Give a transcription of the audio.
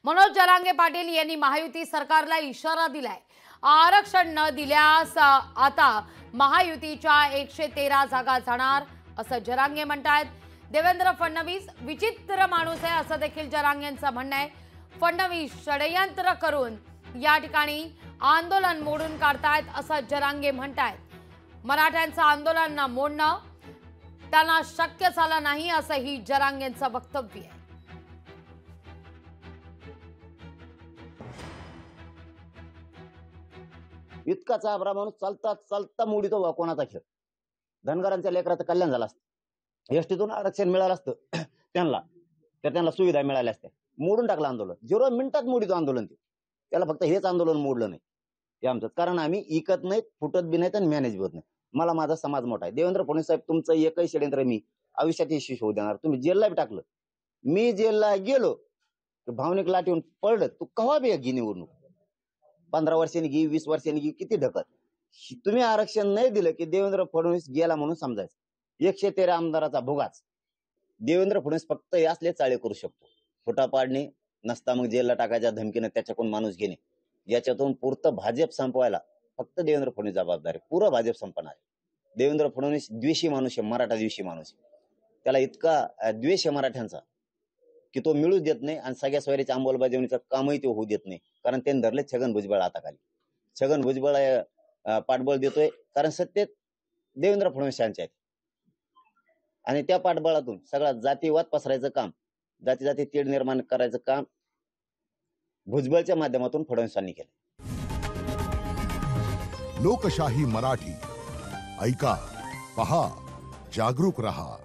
मनोज जरांगे पाटील यांनी महायुती सरकारला इशारा दिलाय। आरक्षण न दिल्यास आता महायुतीच्या 113 जागा जाणार असं जरांगे म्हणतात। देवेंद्र फडणवीस विचित्र माणूस आहे असं देखील जरांगेंचं म्हणणं आहे। फडणवीस षडयंत्र करून या ठिकाणी आंदोलन मोडून काढतायत असं जरांगे म्हणतात। मराठ्यांचं आंदोलन मोडणं त्यांना शक्य झालं नाही असंही जरांगेंचं वक्तव्य आहे। इतका चाभरा माणूस चालता चालता मोडीतो बा कोणाचा खेळ। धनगरांच्या लेकराचं कल्याण झालं असतं, एसटीतून आरक्षण मिळालं असतं त्यांना सुविधा मिळाल्या असत्या। मोडून टाकलं आंदोलन, 0 मिनिटात मोडीतो आंदोलन। त्याला फक्त हेच आंदोलन मोडलं नाही हे आमचं, कारण आम्ही इकत नाहीत, फुटत बी नाहीत आणि मॅनेज होत नाही। मला माझा समाज मोठा आहे। देवेंद्र फडणवीस साहेब, तुमचं एकही षडयंत्र मी आयुष्यात यशस्वी होऊ देणार। तुम्ही जेलला बी टाकलं, मी जेलला गेलो भावनिक लाट येऊन पडलं, तू कवा बी घे निवडणूक, 15 वर्षांनी घे, 20 वर्षांनी घे, किती ढकल। तुम्ही आरक्षण नाही दिलं की देवेंद्र फडणवीस गेला म्हणून समजायचं। 113 आमदाराचा भोगाच देवेंद्र फडणवीस फक्त असले चाळे करू शकतो। फुटा पाडणे नसता मग जेलला टाकायच्या धमकीने त्याच्याकडून माणूस घेणे, याच्यातून पुरतं भाजप संपवायला फक्त देवेंद्र फडणवीस जबाबदार आहे। पुरं भाजप संपणार आहे। देवेंद्र फडणवीस द्वेषी माणूस आहे, मराठा द्वेषी माणूस आहे। त्याला इतका द्वेष आहे मराठ्यांचा की तो मिळूच देत नाही आणि सगळ्या सोयरीच्या अंमलबजावणीचं कामही तो होऊ देत नाही, कारण त्यांनी धरले छगन भुजबळ हाताखाली। छगन भुजबळ पाठबळ देतोय कारण सत्तेत देवेंद्र फडणवीस यांचे आहेत आणि त्या पाठबळातून सगळा जातीवाद पसरायचं काम, जाती जाती तेढ निर्माण करायचं काम भुजबळच्या माध्यमातून फडणवीसांनी केलं। लोकशाही मराठी ऐका, पहा, जागरूक रहा।